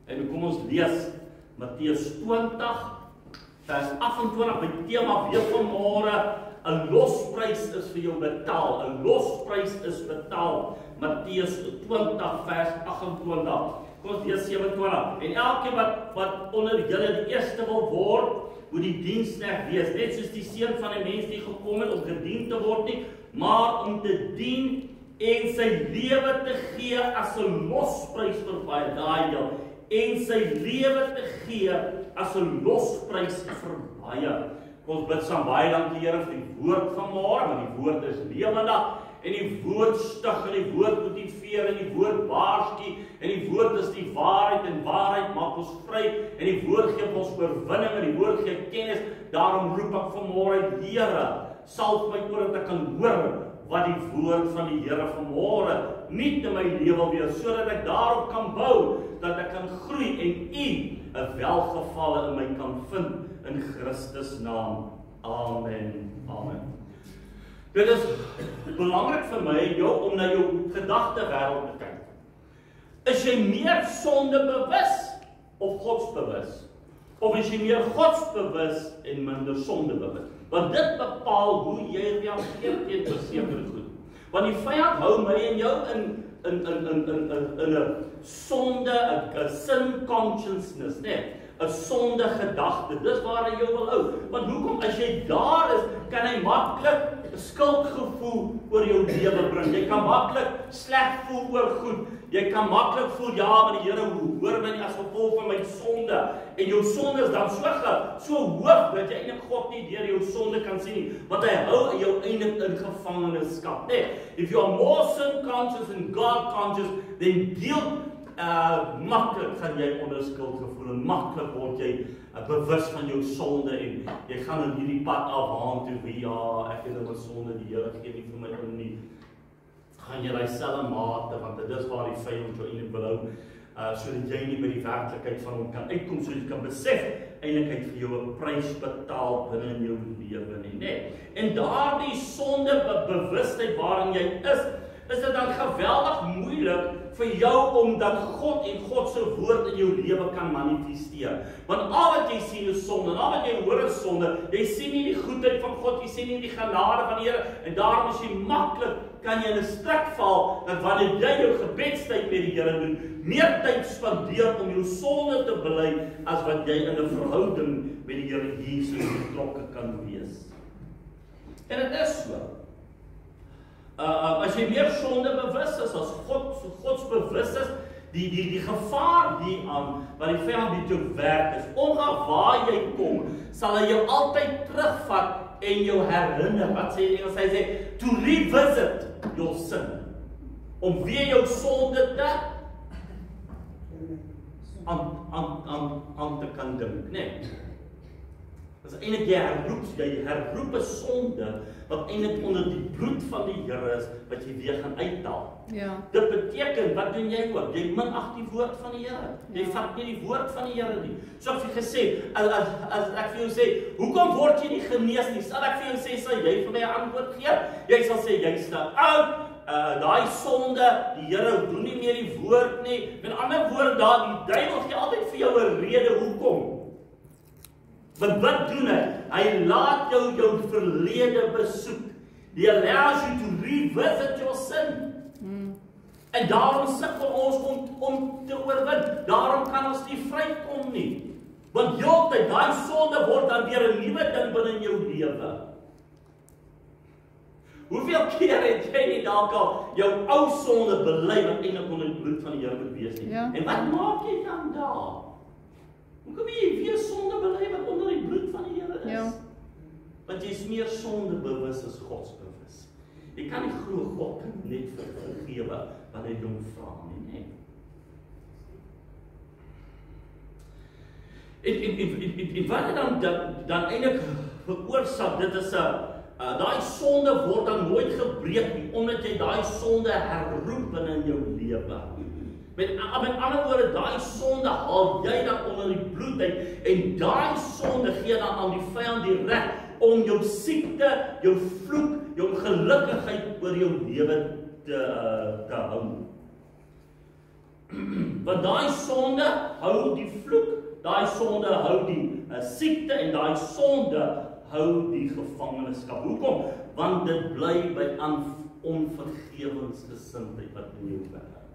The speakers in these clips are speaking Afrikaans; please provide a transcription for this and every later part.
En kom ons lees Matteus 20 vers 28 met tema weer vanmôre, 'n losprys is vir jou betaal. 'n Losprys is betaal. Matteus 20 vers 28. Kom ons lees 27. En elkeen wat onder julle die eerste wil word, moet die diensknegt wees, net soos die seun van 'n mens nie gekom het om gedien te word nie, maar om te dien en sy lewe te gee as 'n losprys vir baie. Daai deel. En sy lewe te gee as 'n losprys vir baie. Ons bid saam baie dankie Here vir die woord van môre, want die woord is lewendig en die woord stig en die woord motiveer en die woord waarsku en die woord is die waarheid en waarheid maak ons vry en die woord gee ons oorwinning en die woord gee kennis. Daarom roep ek vanmôre, Here, salf my oor dat ek kan hoor wat die woord van die Here vanmôre nuut in my lewe wees, sodat ek daarop kan bou, dat ek kan groei en U 'n welgevalle in my kan vind in Christus naam. Amen. Amen. Dit is belangrik vir my om na jou gedagtewêreld te kyk. Is jy meer sondebewus of godsbewus? Of is jy meer godsbewus en minder sondebewus? Want dit bepaal hoe jy reageer teenoor sekere goed. Want die vyand hou my en jou in 'n sonde, 'n sin consciousness, né? 'n sonde gedagte. Dis waar hy jou wil hou. Want hoekom? As jy daar is, kan hy maklik 'n skuldgevoel oor jou lewe bring. Jy kan maklik sleg voel oor goed. Jy kan maklik voel, ja, maar die Here hoor my nie as gevolg van my sonde. En jou sonde is dan so hoog dat jy eintlik God nie deur jou sonde kan sien nie, want hy hou jou eintlik in gevangenskap, né? If you are more sin conscious and God conscious, then guilt maklik gaan jy onder skuldgevoel en maklik word jy bewus van jou sonde en jy gaan in hierdie pad afhaan toe wie ja, ek het nou 'n sonde, die Here gee nie vir my om nie. Gaan jy daai selfe mate, want dit is waar die vyand jou eintlik wil hou, sodat jy nie by die werklikheid van hom kan uitkom, sodat jy kan besef eintlik het vir jou 'n prys betaal binne in jou lewe nie, né? En daardie sondebewustheid waarin jy is dit dan geweldig moeilik vir jou omdat God en God se woord in jou lewe kan manifesteer. Want al wat jy sien is sonde, en al wat jy hoor is sonde. Jy sien nie die goedheid van God, jy sien nie die genade van die Here, en daarom is jy maklik, kan jy in 'n struik val, dat wanneer jy jou gebedstyd met die Here doen, meer tyd spandeer om jou sonde te bely, as wat jy in 'n verhouding met die Here Jesus betrokke kan wees. En dit is so. As jy meer sondebewus is, as godsbewus is, die gevaar hieraan, wat die vyand met jou werk is, ongeag waar jy kom, sal hy jou altyd terugvat en jou herinner, wat sê die Engels, hy sê, to revisit your sin, om weer jou sonde te aan te kan dink, né? Dit is eintlik jy herroep 'n sonde, wat eintlik onder die bloed van die Here is, wat jy weer gaan uithaal. Ja. Dit beteken, wat doen jy ook? Jy minag die woord van die Here. Jy vat nie die woord van die Here nie. So ek het gesê, as ek vir jou sê, hoekom word jy nie genees nie? Sal ek vir jou sê, sal jy vir my 'n antwoord gee? Jy sal sê, jy's te oud, daai sonde, die Here doen nie meer die woord nie. Met ander woorde, die duiwel gee altyd vir jou 'n rede hoekom. Want wat doen hy? Hy laat jou verlede besoek. He allows you to revisit your sin. En daarom sukkel ons om te oorwin. Daarom kan ons nie vrykom nie. Want heeltyd, daai sonde word dan weer 'n nuwe ding binne in jou lewe. Hoeveel keer het jy nie dalk al jou ou sonde bely wat eintlik onder die bloed van die Here moet wees nie? Ja. En wat maak jy dan daar? Hoekom jy weer sonde bely wat onder die bloed van die Here is? Ja. Want jy is meer sondebewus as godsbewus. Jy kan nie glo God kan net vergewe wanneer jy hom vra nie, né? En wat dan eintlik veroorsaak, dit is 'n daai sonde word dan nooit gebreek nie, omdat jy daai sonde herroep binne in jou lewe. Met ander woorde, daai sonde haal jy dan onder die bloed uit, en daai sonde gee dan aan die vyand die reg om jou siekte, jou vloek, jou ongelukkigheid oor jou lewe te hou. Want daai sonde hou die vloek, daai sonde hou die siekte en daai sonde hou die gevangenskap. Hoekom? Want dit bly by onvergewensgesindheid wat in jou werk.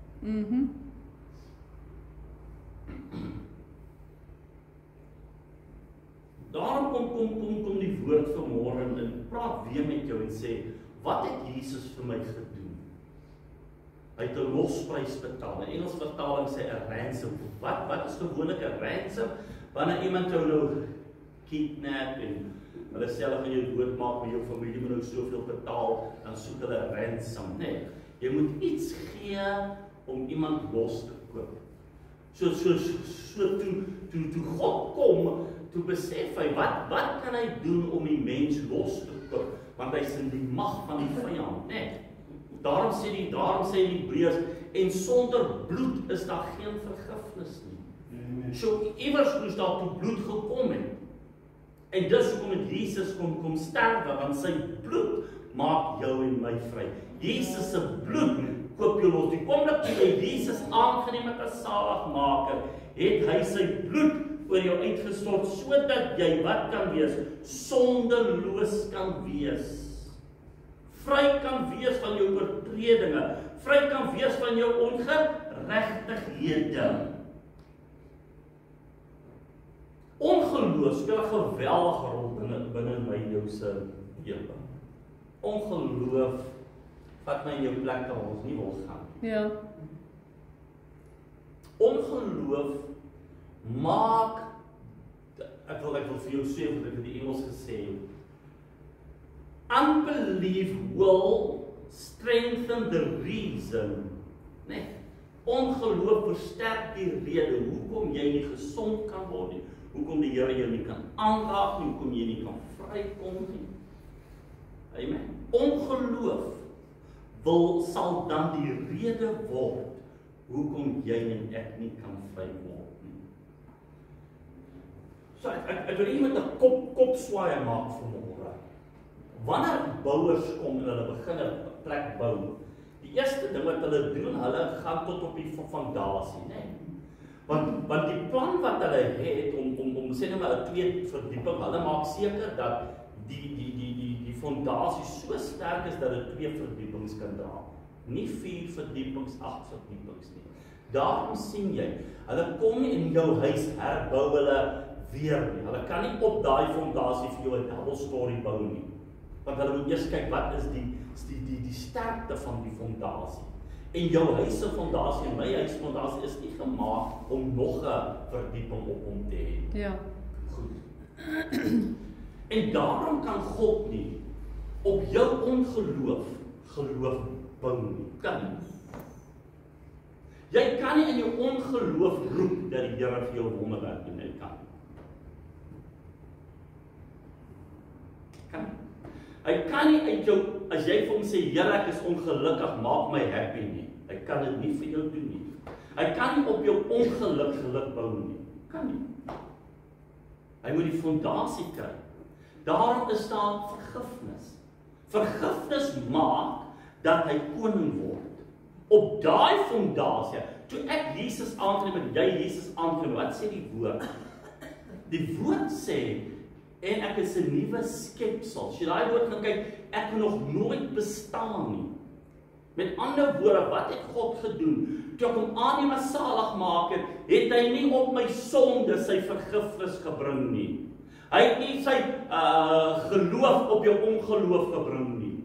Daarom kom die woord vanmôre en praat weer met jou en sê, wat het Jesus vir my gedoen? Hy het 'n losprys betaal. In Engels vertaling sê 'n ransom. Wat is gewoonlik 'n ransom? Wanneer iemand jou nou kidnap en hulle sê hulle gaan jou doodmaak, maar jou familie moet nou soveel betaal, dan soek hulle 'n ransom. Nee, jy moet iets gee om iemand los te koop. So toe God kom, toe besef hy, wat kan hy doen om die mens los te koop? Want hy is in die mag van die vyand, nee. Daarom sê die Hebreërs, en sonder bloed is daar geen vergifnis nie. So iewers moes daar toe bloed gekom het. En dis hoekom het Jesus kom sterwe, want sy bloed maak jou en my vry. Jesus se bloed koop jou los. Die oomblik toe jy Jesus aangeneem het as saligmaker, het hy sy bloed oor jou uitgestort, sodat jy wat kan wees? Sondeloos kan wees. Vry kan wees van jou oortredinge, vry kan wees van jou ongeregtighede. Ongeloof speel 'n geweldige rol binne my en jou se lewe. Ongeloof vat my in jou plek waar ons nie wil gaan. Ja. Ongeloof maak, ek wil vir jou sê wat ek in die Engels gesê het. Unbelief will strengthen the reason. Nee, ongeloof versterk die rede hoekom jy nie gesond kan word nie, hoekom die Here jou nie kan aanraak nie, hoekom jy nie kan vrykom nie. Amen. Ongeloof sal dan die rede word hoekom jy en ek nie kan vry word nie. So ek wil iemand 'n kopswaai maak vanmôre. Wanneer bouers kom en hulle begin 'n plek bou, die eerste ding wat hulle doen, hulle gaan tot op die fondasie, né? Want die plan wat hulle het om sê net maar 'n 2 verdieping, hulle maak seker dat die fondasie so sterk is dat dit 2 verdiepings kan dra. Nie 4 verdiepings, 8 verdiepings nie. Daarom sien jy, hulle kom nie in jou huis herbou hulle weer nie. Hulle kan nie op daai fondasie vir jou 'n double story bou nie. Want hulle moet eers kyk wat is die sterkte van die fondasie. En jou huis se fondasie en my huis se fondasie is nie gemaak om nog 'n verdieping op hom te hê. Ja. Goed. En daarom kan God nie op jou ongeloof geloof bou nie. Kan nie. Jy kan nie in jou ongeloof roep dat die Here vir jou wonderwerk doen, jy kan. Kan. Hy kan nie uit jou, as jy vir hom sê, Here, ek is ongelukkig, maak my happy nie. Hy kan dit nie vir jou doen nie. Hy kan nie op jou ongeluk geluk bou nie. Kan nie. Hy moet die fondasie kry. Daarom is daar vergifnis. Vergifnis maak dat hy koning word. Op daai fondasie, toe ek Jesus aangeneem en jy Jesus aangeneem, wat sê die woord? Die woord sê, en ek is 'n nuwe skepsel. As jy daai woord gaan kyk, ek het nog nooit bestaan nie. Met ander woorde, wat het God gedoen? Toe ek hom aanneem as saligmaker, het hy nie op my sonde sy vergifnis gebring nie. Hy het nie sy geloof op jou ongeloof gebring nie.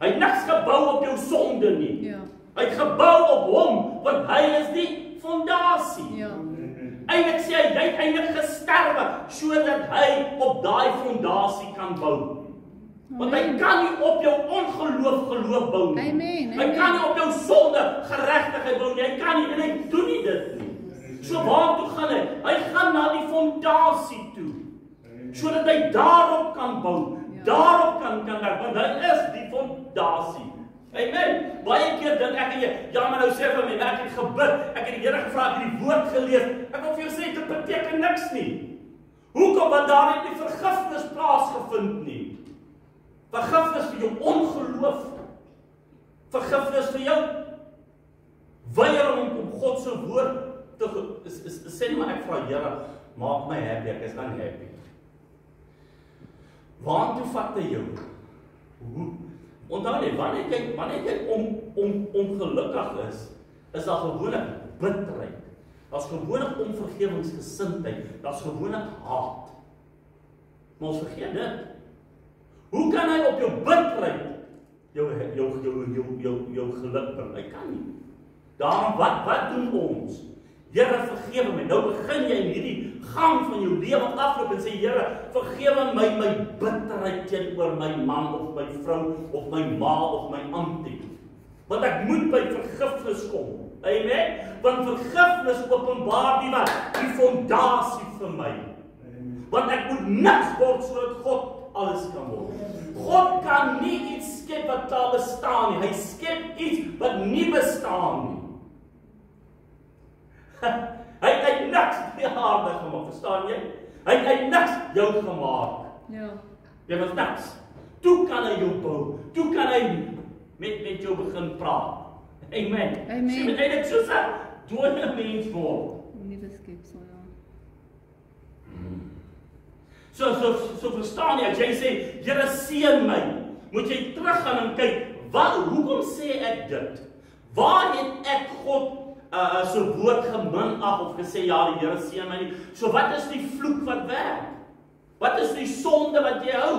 Hy het niks gebou op jou sonde nie. Ja. Hy het gebou op hom, want hy is die fondasie. Ja. Eintlik sê hy het eintlik gesterwe, sodat hy op daai fondasie kan bou. Want hy kan nie op jou ongeloof geloof bou nie. Amen. Hy kan nie op jou sonde geregtigheid bou nie. Hy kan nie, en hy doen nie dit nie. So waartoe gaan hy? Hy gaan na die fondasie toe. Sodat hy daarop kan bou. Ja. Daarop kan werk, want hy is die fondasie. Amen. Baie keer dink ek en jy, ja maar nou sê vir my, ek het gebid, ek het die Here gevra, ek het die woord gelees. Ek wil vir jou sê, dit beteken niks nie. Hoekom? Want daar het nie vergifnis plaasgevind nie. Vergifnis vir jou ongeloof. Vergifnis vir jou weier om God se woord te sê nie, maar ek vra Here, maak my happy, ek is dan happy. Waartoe vat hy jou? Onthou net, wanneer jy ongelukkig is daar gewoonlik bitterheid. Daar's gewoonlik onvergewingsgesindheid, daar's gewoonlik haat. Maar ons vergeet dit. Hoe kan hy op jou bitterheid jou geluk bring? Hy kan nie. Daarom, wat doen ons? Here, vergewe my. Nou begin jy in hierdie gang van jou lewe afloop en sê, Here, vergewe my bitterheid teenoor my man of my vrou of my ma of my auntie. Want ek moet by vergifnis kom. Amen. Want vergifnis openbaar die fondasie vir my. Want ek moet niks word sodat God alles kan word. God kan nie iets skep wat daar bestaan nie. Hy skep iets wat nie bestaan nie. Hy het niks die aarde gemaak, verstaan jy? Hy het niks jou gemaak. Ja. Jy was niks. Toe kan hy jou bou. Toe kan hy met jou begin praat. Amen. Amen. Sy moet eintlik soos 'n dooie mens word. Nuwe skepsel, ja. So verstaan jy, as jy sê, Here seën my, moet jy teruggaan en kyk, hoekom sê ek dit? Waar het ek God se woord geminag of gesê, ja, die Here seën my nie? So wat is die vloek wat werk? Wat is die sonde wat jy hou?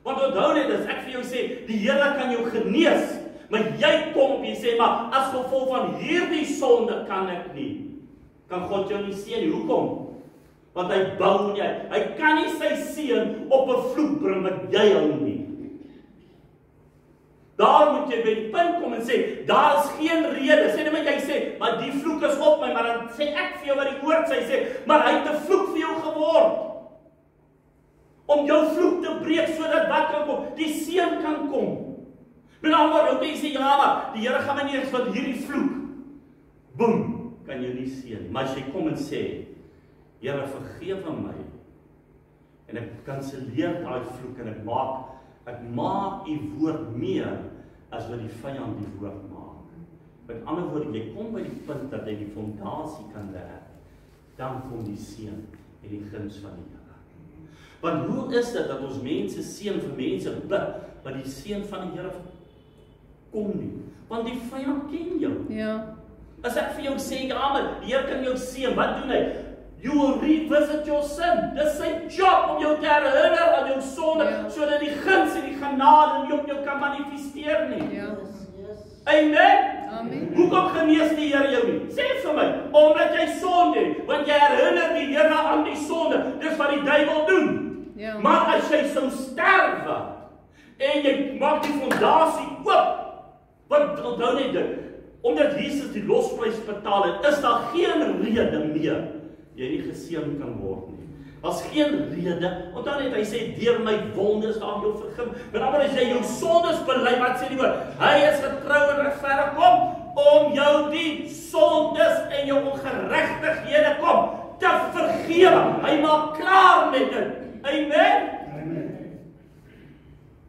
Want onthou net, as ek vir jou sê, die Here kan jou genees, maar jy kom en jy sê, maar as gevolg van hierdie sonde kan ek nie. Kan God jou nie seën nie. Hoekom? Want hy bou nie. Hy kan nie sy seën op 'n vloek bring wat jy hou nie. Daar moet jy by die punt kom en sê, daar is geen rede. Sê net wat jy sê, maar die vloek is op my, maar dan sê ek vir jou wat die woord sê, maar hy het 'n vloek vir jou geword. Om jou vloek te breek sodat wat kan kom? Die seën kan kom. Met ander woorde, jy sê, ja, maar die Here gaan my nie eens van hierdie vloek. Boem, kan jy nie seën. Maar as jy kom en sê, Here, vergewe my. En ek kanselleer daai vloek en ek maak u woord meer as wat die vyand die woord maak. Met ander woorde, jy kom by die punt dat jy die fondasie kan lê. Dan kom die seën en die guns van die Here. Want hoe is dit dat ons mense seën vir mense bid, maar die seën van die Here kom nie? Want die vyand ken jou. Ja. As ek vir jou sê, ja, maar die Here kan jou seën, wat doen hy? You will revisit your sin. Dis sy job om jou te herinner aan jou sonde, sodat die guns en die genade nie op jou kan manifesteer nie. Ja. Amen. Amen. Hoekom genees die Here jou nie? Sê vir my, omdat jy sonde het, want jy herinner die Here aan die sonde. Dis wat die duiwel doen. Ja. Maar as jy sou sterwe en jy maak die fondasie oop, want onthou net dit, omdat Jesus die losprys betaal het, is daar geen rede meer jy nie geseën kan word nie. Daar's geen rede, onthou net, hy sê, deur my wondes daar jou vergif. Maar dan as jy jou sondes bely, wat sê die woord? Hy is getrou en regverdig om jou die sondes en jou ongeregtighede te vergewe. Hy maak klaar met dit. Amen.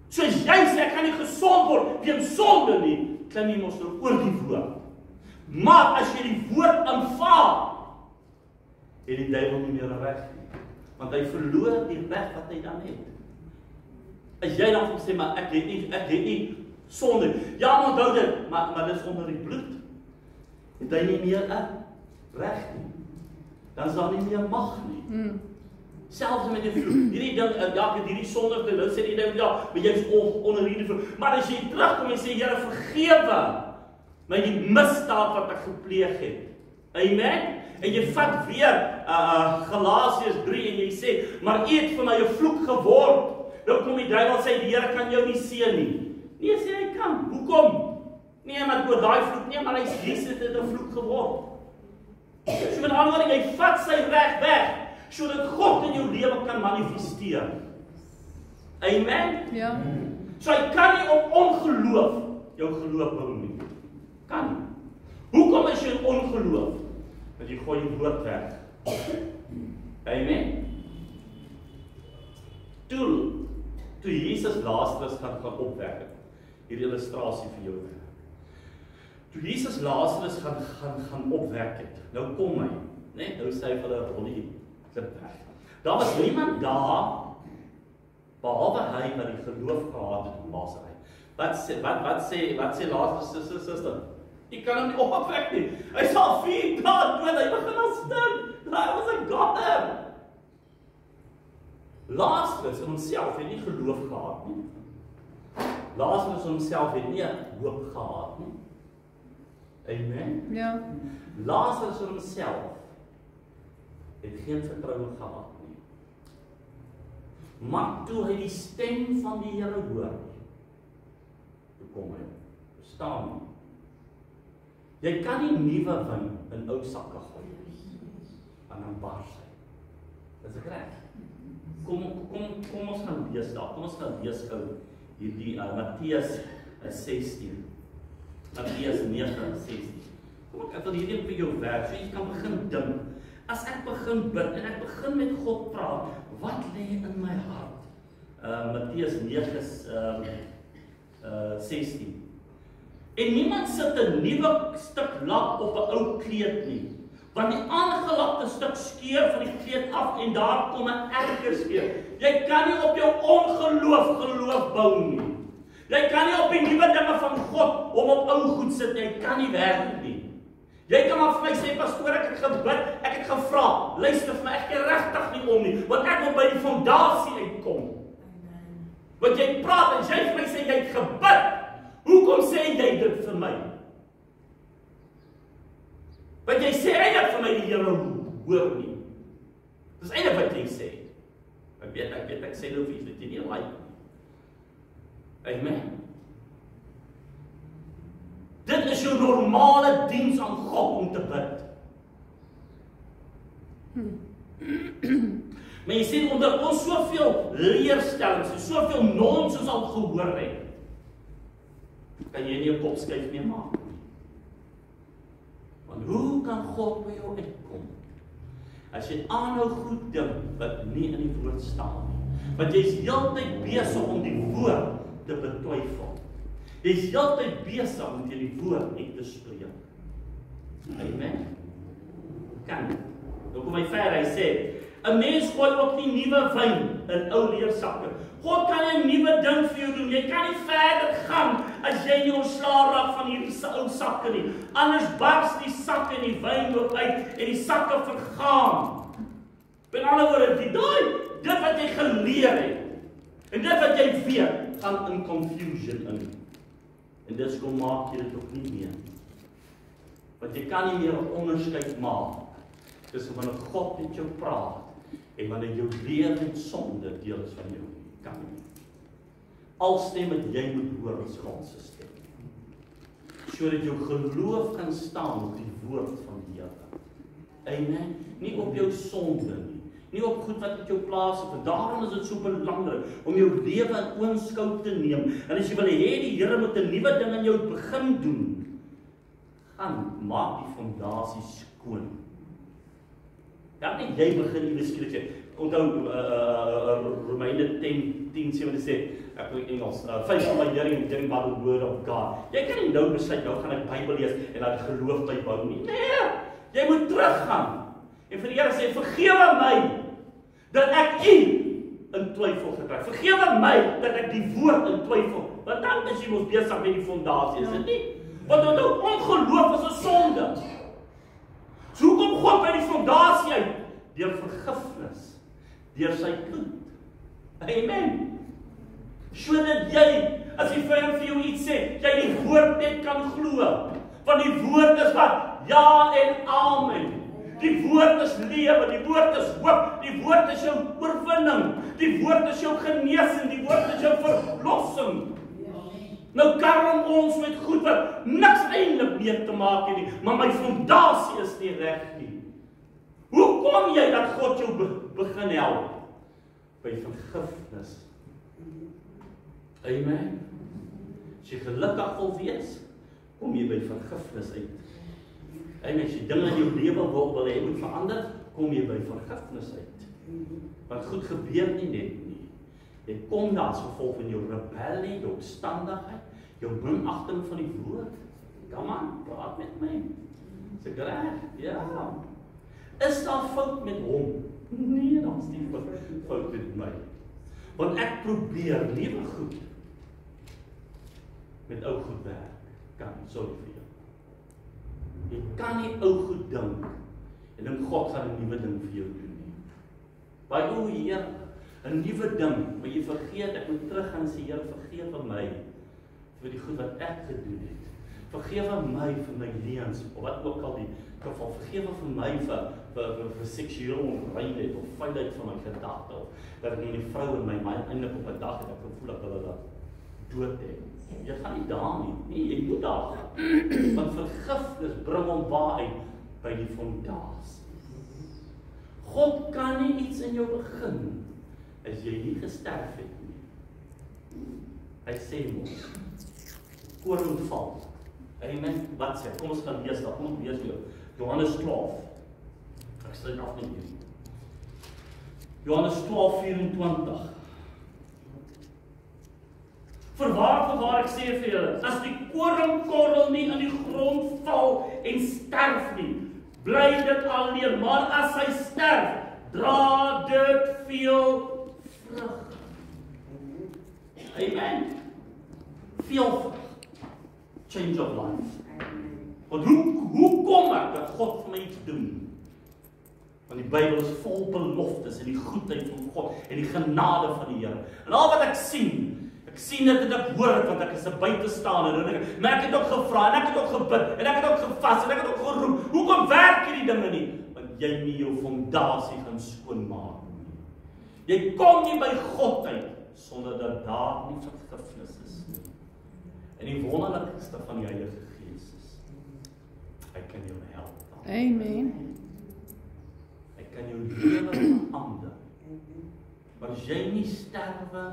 So as jy sê, ek kan nie gesond word deur sonde nie, klim jy mos nou oor die woord. Maar as jy die woord aanvaar, het die duiwel nie meer reg nie. Want hy verloor die reg wat hy dan het. As jy dan sê, maar ek het nie sonde. Ja, maar onthou dit, maar dis onder die bloed. Het hy nie meer reg nie. Dan is daar nie meer mag nie. Selfs met die vloek. Hierdie ding, ja, ek het hierdie sonde gedoen, sê die duiwel, ja, maar jy is onder hierdie vloek. Maar as jy terugkom en sê, Here, vergewe my die misdaad wat ek gepleeg het. Amen. En jy vat weer Galasiërs 3 en jy sê, maar u het vir my 'n vloek geword. Nou kom die duiwel sê, die Here kan jou nie seën nie. Nee, sê hy kan. Hoekom? Nee, maar oor daai vloek, nee, maar Jesus het 'n vloek geword. So met ander woorde, jy vat sy reg weg, sodat God in jou lewe kan manifesteer. Amen? Ja. So hy kan nie op ongeloof jou geloof bou nie. Kan nie. Hoekom is jy in ongeloof? Dat jy gooi die woord weg. Amen. Toe Jesus Lazarus gaan opwek het, hierdie illustrasie vir jou. Toe Jesus Lazarus gaan opwek het, nou kom hy, né? Nou sê hy vir hulle rol die klip weg. Daar was niemand daar, behalwe hy wat die geloof gehad het in Lazarus. Wat sê Lazarus se suster? Jy kan hom nie opwek nie. Hy sal 4 dae dood, hy begin al stink. Daar was 'n God. Lazarus in homself het nie geloof gehad nie. Lazarus in homself het nie hoop gehad nie. Amen? Ja. Lazarus in homself het geen vertroue gehad nie. Maar toe hy die stem van die Here hoor, toe kom hy, verstaan nie. Jy kan nie nuwe wyn in ou sakke gooi en dan bars hy. Dis reg. Kom ons gaan lees daar. Kom ons gaan lees gou hierdie Matteus 16. Matteus 9:16. Kom ek wil hierdie vir jou werk, so jy kan begin dink. As ek begin bid en ek begin met God praat, wat lê in my hart? Matteus 9:16. En niemand sit 'n nuwe stuk lak op 'n ou kleed nie, want die aangelakte stuk skeur van die kleed af en daar kom 'n erger skeur. Jy kan nie op jou ongeloof bou nie. Jy kan nie op die nuwe dinge van God om op ou goed sit nie. Jy kan nie werk nie. Jy kan maar vir my sê, pastoor, ek het gebid, ek het gevra, luister vir my, ek keer regtig nie om nie, want ek wil by die fondasie uitkom. Want jy praat en jy vir my sê, jy het gebid. Hoekom sê jy dit vir my? Want jy sê eintlik vir my die Here hoor nie. Dis eintlik wat jy sê. Ek sê nou vir iets wat jy nie like nie. Amen. Dit is jou normale diens aan God om te bid. Maar jy sien, omdat ons soveel leerstellings en soveel nonsens al gehoor het, kan jy nie 'n kop skuif meer maak nie. Want hoe kan God by jou uitkom? As jy aanhou goed dink wat nie in die woord staan nie. Want jy is heeltyd besig om die woord te betwyfel. Jy is heeltyd besig om teen die woord uit te spreek. Amen. Kan. Nou kom hy verder, hy sê, 'n mens gooi ook nie nuwe wyn in ou leersakke. God kan 'n nuwe ding vir jou doen. Jy kan nie verder gaan as jy nie ontslae raak van hierdie ou sakke nie. Anders bars die sakke en die wyn loop uit en die sakke vergaan. Met ander woorde, dit wat jy geleer het en dit wat jy weet, gaan in confusion in. En dis kom maak jy dit ook nie meer. Want jy kan nie meer 'n onderskeid maak tussen wanneer God met jou praat en wanneer jou lewe en sonde deel is van jou. Kan nie. Al stem wat jy moet hoor is God se stem. Sodat jou geloof kan staan op die woord van die Here. Amen. Nie op jou sonde nie. Nie op goed wat met jou plaas het. Daarom is dit so belangrik om jou lewe in oënskou te neem. En as jy wil hê die Here moet 'n nuwe ding in jou begin doen, gaan maak die fondasie skoon. Dan net jy begin nie beskryf sê. Onthou Romeine 10:7 sê, ek wil Engels, faith by hearing by the word of God. Jy kan nie nou besluit, nou gaan ek Bybel lees en dan geloof bybou nie. Nee, jy moet teruggaan. En vir die Here sê, vergewe my dat ek U in twyfel gekry. Vergewe my dat ek die woord in twyfel. Want dan is jy mos besig met die fondasie, is dit nie? Want ongeloof is 'n sonde. So hoe kom God by die fondasie uit? Deur vergifnis, deur sy bloed. Amen. Sodat jy, as die vyand vir jou iets sê, jy die woord net kan glo. Want die woord is wat? Ja en amen. Die woord is lewe, die woord is hoop, die woord is jou oorwinning, die woord is jou genesing, die woord is jou verlossing. Nou karm ons met goed wat niks eintlik mee te maak het nie, maar my fondasie is nie reg nie. Hoe kom jy dat God jou begin help? By vergifnis. Amen. As jy gelukkig wil wees, kom jy by vergifnis uit. En as jy dinge in jou lewe wil hê moet verander, kom jy by vergifnis uit. Want goed gebeur nie net nie. Jy kom daar as gevolg van jou rebellie, jou opstandigheid, jou minagting van die woord. Kom aan, praat met my. Is ek reg? Ja. Is daar fout met hom? Nee, daar's nie fout met my. Want ek probeer lewe goed met ou goed werk. Kan, sorry vir jou. Jy kan nie ou goed dink en dink God gaan 'n nuwe ding vir jou doen nie. Baie o Heer, 'n nuwe ding, maar jy vergeet, ek moet terug gaan sê, Heer, vergewe my vir die goed wat ek gedoen het. Vergewe my vir my leuns, of wat ook al die geval, vergewe vir my vir seksuele onreinheid of vuilheid van my gedagte, of dat ek nie die vrou in my eintlik op 'n dag het, ek gevoel dat hulle dat dood het. Jy gaan nie daar nie, nee, jy moet daar gaan. Want vergifnis bring hom waar uit by die fondasie. God kan nie iets in jou begin as jy nie gesterf het nie. Hy sê mos, koring val. Amen. Wat sê? Kom ons gaan lees dat. Kom ons lees weer. Johannes 12. Ek sluit af met hierdie. Johannes 12:24. Voorwaar ek sê vir julle, as die koringkorrel nie in die grond val en sterf nie, bly dit alleen, maar as hy sterf, dra dit veel vrug. Amen. Veel vrug. Change of life. Want hoe kom ek dat God vir my iets doen? Want die Bybel is vol beloftes en die goedheid van God en die genade van die Here. En al wat ek sien dit en ek hoor dit, want ek is 'n buitestander en maar ek het ook gevra en ek het ook gebid en ek het ook gevas en ek het ook geroep. Hoekom werk hierdie dinge nie? Want jy nie jou fondasie gaan skoonmaak nie. Jy kom nie by God uit sonder dat daar nie vergifnis is nie. En die wonderlikste van die Heilige Gees is, hy kan jou help. Amen. Hy kan jou lewe verander. Maar as jy nie sterwe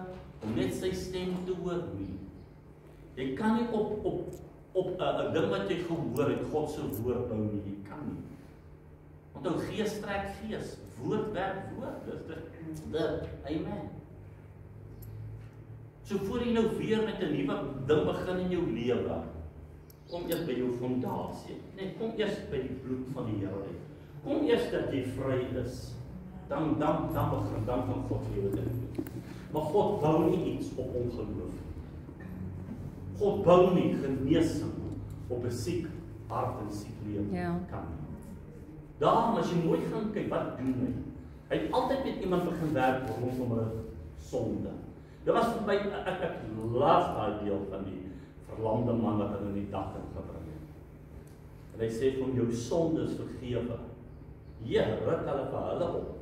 om net sy stem te hoor nie, jy kan nie op 'n ding wat jy gehoor het, God se woord bou nie, jy kan nie. Want jou gees trek gees, woord werk woord, dis dit, amen. So voor jy nou weer met 'n nuwe ding begin in jou lewe, kom eers by jou fondasie. Nee, kom eers by die bloed van die Here uit. Kom eers dat jy vry is. Dan begin dan van God vir jou doen. Maar God bou nie iets op ongeloof. God bou nie genesing op 'n siek hart en siek lewe. Ja. Kan. Daarom as jy mooi gaan kyk, wat doen hy? Hy het altyd met iemand begin werk rondom hulle sonde. Dit was vir my, ek laat daai deel van die verlamde man wat hulle in die dak gebring het. En hy sê van jou sonde is vergewe. Hier ruk hulle vir hulle op.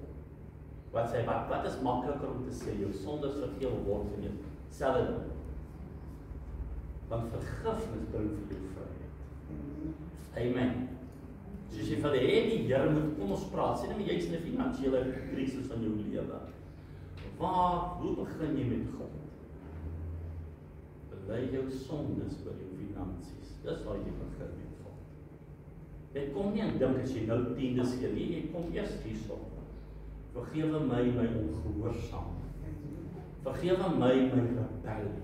Wat sê, wat is makliker om te sê, jou sonde is vergewe word van jou selfde. Want vergifnis bring vir jou vryheid. Amen. So as jy van die Here moet, kom ons praat, sê nie, jy is in 'n finansiële krisis van jou lewe. Hoe begin jy met God? Bely jou sondes oor jou finansies. Dis waar jy begin met God. Jy kom nie en dink as jy nou tiendes gee nie, jy kom eers hierso. Vergewe my ongehoorsaam. Vergewe my rebellie.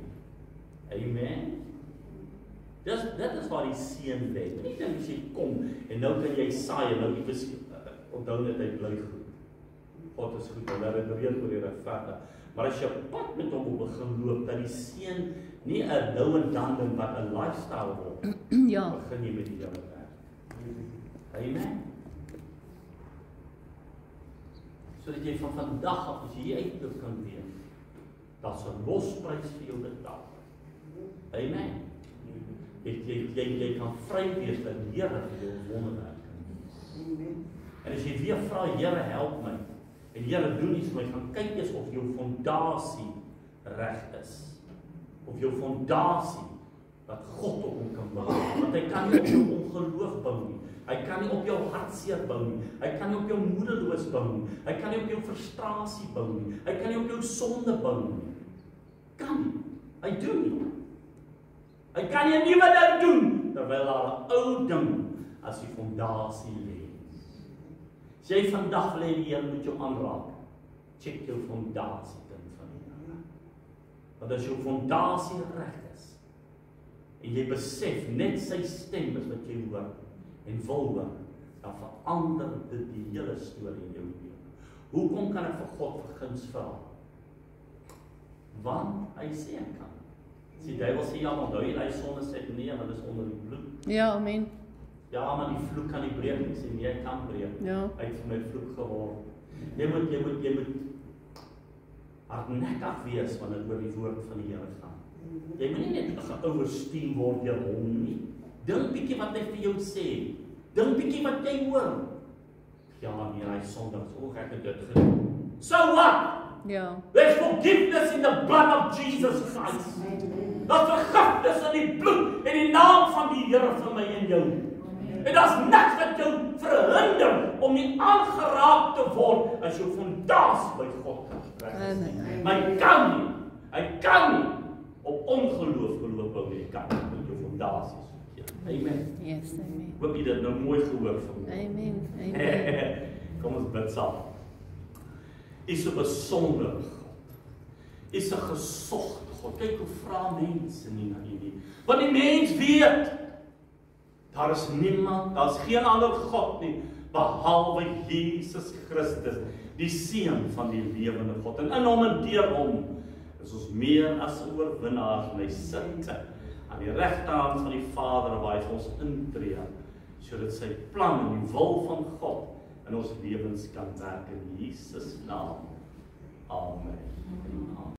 Amen. Dit is waar die seën lê. Nie dink as jy kom en nou kan jy saai en nou iewes onthou net hy bly goed. God is goed, en daar het reën oor die regverdige. Maar as jy pad met hom begin loop, dat die seën nie 'n nou en dan ding wat 'n lifestyle word. Ja. Begin jy met die Here werk. Amen. Sodat jy van vandag af, as jy uitloop kan weet, daar's 'n losprys vir jou betaal. Amen. Jy kan vry wees dat die Here vir jou wonderwerk kan doen. En as jy weer vra, Here help my, en Here doen iets vir my, gaan kyk eers of jou fondasie reg is. Of jou fondasie wat God op hom kan bou. Want hy kan nie op jou ongeloof bou nie. Hy kan nie op jou hartseer bou nie. Hy kan nie op jou moedeloos bou nie. Hy kan nie op jou frustrasie bou nie. Hy kan nie op jou sonde bou nie. Kan nie. Hy doen nie. Hy kan nie 'n nuwe ding doen terwyl daar 'n ou ding as die fondasie lê. As jy vandag wil hê die Here moet jou aanraak, check jou fondasie kind van die Here. Want as jou fondasie reg is en jy besef net sy stem is wat jy hoor en wil hoor, dan verander dit die hele storie in jou lewe. Hoekom kan ek vir God verguns vra? Want hy sê ek kan. Die duiwel sê, ja, maar onthou jy, hy sonde sê, nee, want dit is onder die bloed. Ja, amen. Ja, maar die vloek kan nie breek nie, sê, nee, hy kan breek. Ja. Hy het vir my vloek geword. Jy moet hardnekkig wees wanneer dit oor die woord van die Here gaan. Jy moet nie net geoverstuur word deur hom nie. Dink bietjie wat hy vir jou sê. Dink bietjie wat jy hoor. Ja, nee, hy sondig, ek het dit gedoen. So what? Ja. There's forgiveness in the blood of Jesus Christ. Dat vergifnis in die bloed en die naam van die Here vir my en jou. En daar's niks wat jou verhinder om nie aangeraak te word as jou fondasie by God gestrek is. Maar hy kan nie op ongeloof bou nie. Hy kan met jou fondasie soek. Amen. Yes, amen. Hoop jy dit nou mooi gehoor van my. Amen. Amen. Kom ons bid saam. Is 'n besondere God. Is 'n gesogte God. Kyk hoe vra mense nie na U nie. Want die mens weet, daar is niemand, daar is geen ander God nie, behalwe Jesus Christus, die Seun van die lewende God. En in hom en deur hom is ons meer as oorwinnaars, en hy sit aan die regterhand van die Vader waar hy vir ons intree, sodat sy plan en die wil van God in ons lewens kan werk in Jesus naam. Amen.